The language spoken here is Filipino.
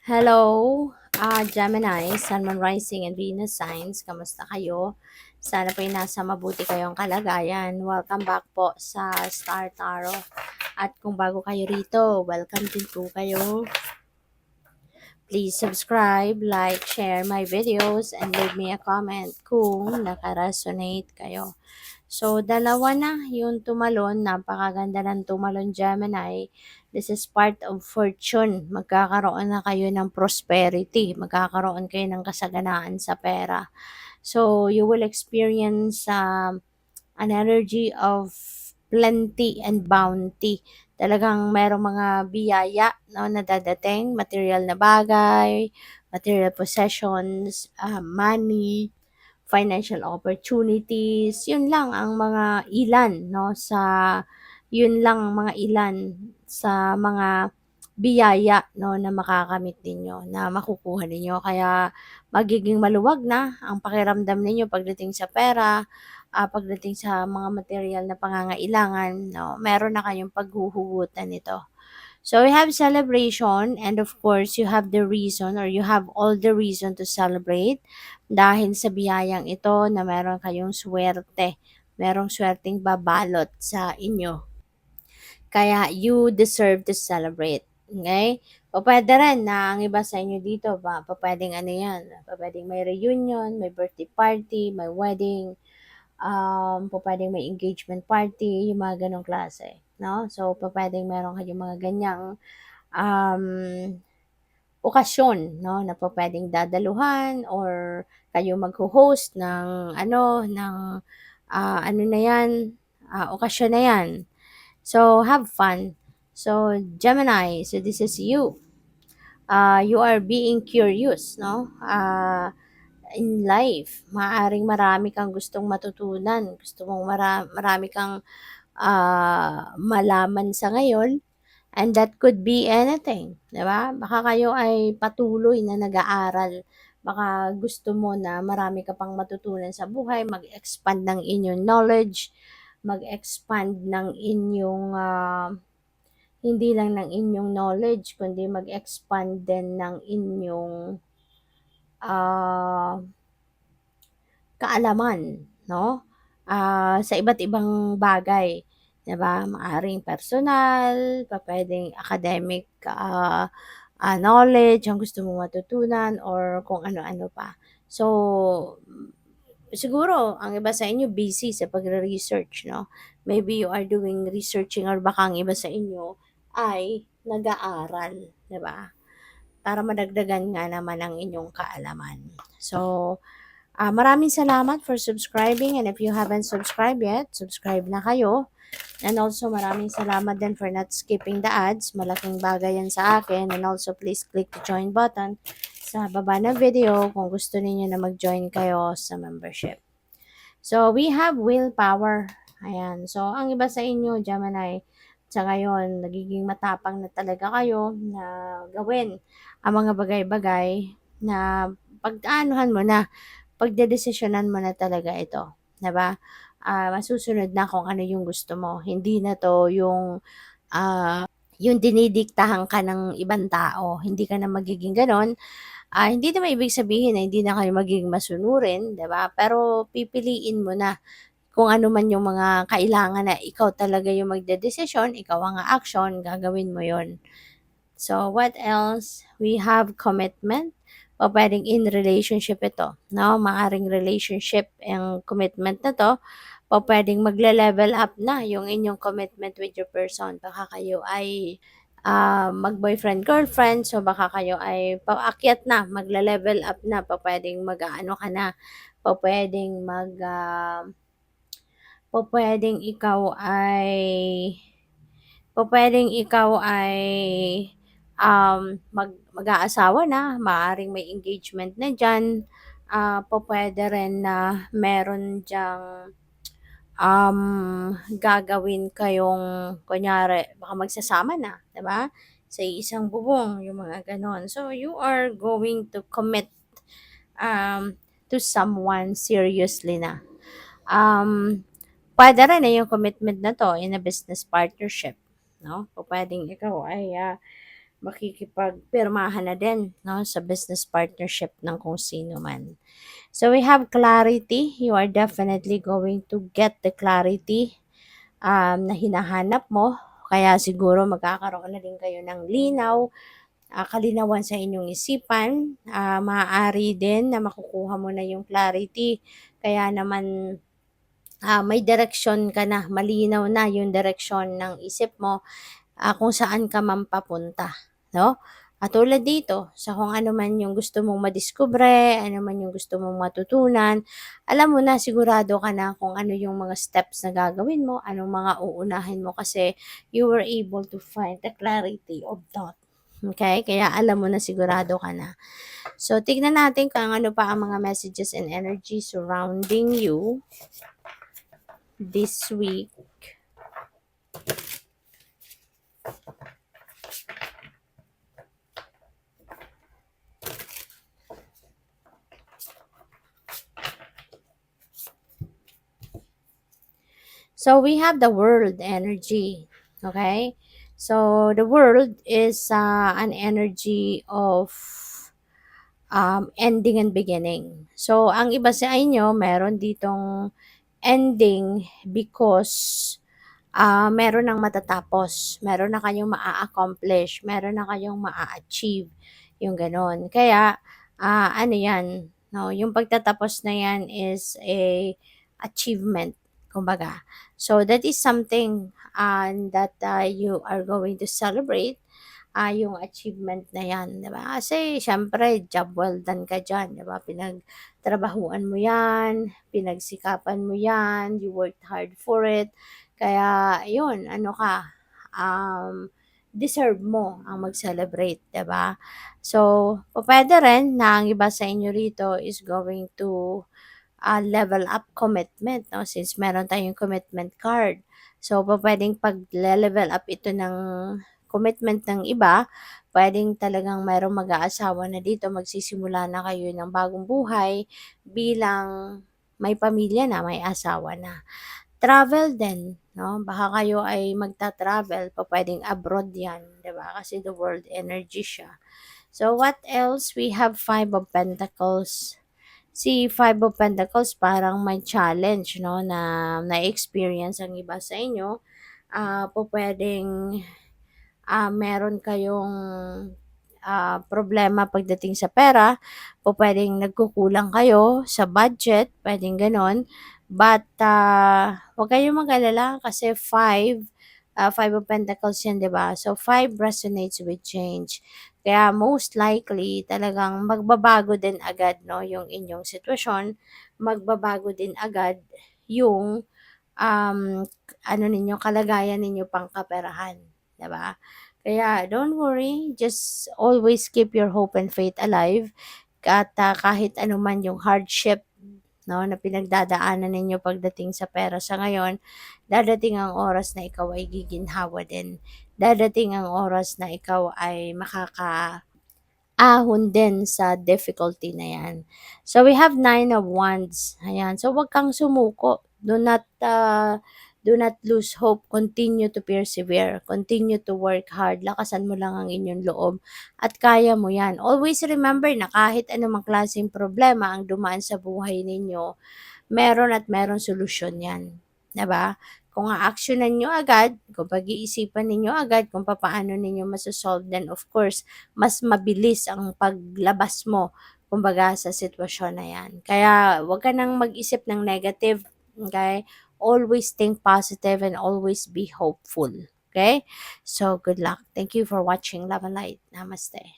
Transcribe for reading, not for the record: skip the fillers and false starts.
Hello, Gemini, Sun, Moon, Rising, and Venus signs. Kamusta kayo? Sana po nasa mabuti kayong kalagayan. Welcome back po sa Star Tarot. At kung bago kayo rito, welcome din po kayo. Please subscribe, like, share my videos, and leave me a comment kung naka-resonate kayo. So, dalawa na yung tumalon. Napakaganda ng tumalon, Gemini. This is part of fortune. Magkakaroon na kayo ng prosperity. Magkakaroon kayo ng kasaganaan sa pera. So, you will experience an energy of plenty and bounty. Talagang merong mga biyaya no, na dadating, material na bagay, material possessions, money, financial opportunities. Yun lang ang mga ilan no sa yun lang ang mga ilan sa mga biyaya no na makakamit ninyo, na makukuha ninyo. Kaya magiging maluwag na ang pakiramdam ninyo pagdating sa pera, pagdating sa mga material na pangangailangan, no, meron na kayong paghuhugutan nito. So we have celebration, and of course you have the reason, or you have all the reason to celebrate dahil sa biyayang ito na meron kayong swerte. Merong swerteng babalot sa inyo. Kaya you deserve to celebrate. Okay? O pwede rin na ang iba sa inyo dito, pwedeng ano yan, pwedeng may reunion, may birthday party, may wedding, pwedeng may engagement party, yung mga ganong klase. No? So, pwedeng meron kayong mga ganyang um, okasyon, no, na pwedeng dadaluhan or kayo magho-host ng ano na 'yan, okasyon na 'yan. So, have fun. So, Gemini, so this is you. You are being curious, no? In life, maaring marami kang gustong matutunan, gusto mong marami kang malaman sa ngayon. And that could be anything, 'di ba? Baka kayo ay patuloy na nag-aaral. Baka gusto mo na marami ka pang matutunan sa buhay, mag-expand ng inyong knowledge, mag-expand ng inyong hindi lang ng inyong knowledge, kundi mag-expand din ng inyong ah, kaalaman, no? Sa iba't ibang bagay, 'di ba? Maaring personal, pupuwedeng academic, knowledge ang gusto mong matutunan or kung ano-ano pa. So, siguro ang iba sa inyo busy sa pagre-research, no? Maybe you are doing researching, or baka ang iba sa inyo ay nag-aaral, 'di ba? Para madagdagan nga naman ang inyong kaalaman. So, maraming salamat for subscribing, and if you haven't subscribed yet, subscribe na kayo. And also maraming salamat din for not skipping the ads. Malaking bagay yan sa akin. And also please click the join button sa baba ng video kung gusto niyo na mag-join kayo sa membership. So we have willpower. Ayan. So ang iba sa inyo, Gemini, sa ngayon, nagiging matapang na talaga kayo na gawin ang mga bagay-bagay na pagdaanuhan mo na, pagdedesisyonan mo na talaga ito, 'di ba? Masusunod na kung ano yung gusto mo. Hindi na 'to yung dinidiktahan ka ng ibang tao. Hindi ka na magiging gano'n. Hindi naman ibig sabihin na hindi na kayo magiging masunurin, 'di ba? Pero pipiliin mo na kung ano man yung mga kailangan na ikaw talaga yung magdedesisyon, ikaw ang a-action, gagawin mo 'yon. So, what else? We have commitment. O pwedeng in relationship ito, no? Maaring relationship ang commitment na 'to. O pwedeng magle-level up na yung inyong commitment with your person. Baka kayo ay mag-boyfriend, girlfriend. So, baka kayo ay paakyat na, magle-level up na. Pwedeng mag-aano ka na. Pwedeng pwedeng ikaw ay mag-aasawa na, maaaring may engagement na diyan. Pupuwede rin na meron diyang gagawin kayong kunyari baka magsasama na, 'di ba? Sa isang bubong, yung mga gano'n. So, you are going to commit to someone seriously na. Puwede rin yung commitment na 'to in a business partnership, no? Pupuwedeng ikaw ay makikipagpirmahan na din, no, sa business partnership ng kung sino man. So we have clarity. You are definitely going to get the clarity na hinahanap mo. Kaya siguro magkakaroon na din kayo ng linaw, kalinawan sa inyong isipan. Maaari din na makukuha mo na yung clarity. Kaya naman may direksyon ka na, malinaw na yung direksyon ng isip mo, kung saan ka man papunta, no? At tulad dito, sa kung ano man yung gusto mong madiskubre, ano man yung gusto mong matutunan, alam mo na, sigurado ka na kung ano yung mga steps na gagawin mo, anong mga uunahin mo kasi you were able to find the clarity of thought. Okay? Kaya alam mo na, sigurado ka na. So, tignan natin kung ano pa ang mga messages and energy surrounding you this week. So we have the world energy. Okay? So the world is an energy of ending and beginning. So ang iba sa inyo, meron ditong ending because meron ng matatapos, meron na kayong maa-accomplish, meron na kayong maa-achieve, yung gano'n. Kaya, ano yan, no, yung pagtatapos na yan is a achievement, kumbaga. So, that is something that you are going to celebrate, yung achievement na yan, di ba? Kasi, syempre, job well done ka dyan, di ba? Pinagtrabahuan mo yan, pinagsikapan mo yan, you worked hard for it, kaya, yun, ano ka, deserve mo ang mag-celebrate, 'di ba? So, pupuwede rin na ang iba sa inyo rito is going to level up commitment, no? Since meron tayong commitment card. So, pupuwedeng pag-le-level up ito ng commitment ng iba, puwedeng talagang merong mag-aasawa na dito, magsisimula na kayo ng bagong buhay bilang may pamilya na, may asawa na. Travel din, 'no? Baka kayo ay magta-travel, pupuwedeng abroad 'yan, 'di ba? Kasi the world energy siya. So, what else? We have Five of Pentacles. Si Five of Pentacles parang may challenge, 'no, na na-experience ang iba sa inyo. Pupuwedeng meron kayong problema pagdating sa pera, pupuwedeng nagkukulang kayo sa budget, puwedeng gano'n. But, 'wag kayong mag-alala kasi Five of Pentacles 'yan, 'di ba? So, five resonates with change. Kaya most likely talagang magbabago din agad, 'no, yung inyong sitwasyon, magbabago din agad yung, um, ano ninyo, kalagayan ninyo pangkaperahan, 'di ba? Kaya don't worry, just always keep your hope and faith alive at kahit ano man yung hardship, no, na pinagdadaanan ninyo pagdating sa pera sa ngayon, dadating ang oras na ikaw ay giginhawa din. Dadating ang oras na ikaw ay ahon din sa difficulty na yan. So, we have Nine of Wands. Ayan. So, wag kang sumuko. Do not lose hope. Continue to persevere. Continue to work hard. Lakasan mo lang ang inyong loob. At kaya mo yan. Always remember na kahit anumang klaseng problema ang dumaan sa buhay ninyo, meron at meron solusyon yan. 'Di ba? Kung aaksyonan nyo agad, kung pag-iisipan ninyo agad kung papaano ninyo masosolve, then of course, mas mabilis ang paglabas mo, kumbaga, sa sitwasyon na yan. Kaya, wag ka nang mag-isip ng negative, okay? Always think positive and always be hopeful, okay? So, good luck. Thank you for watching Love and Light. Namaste.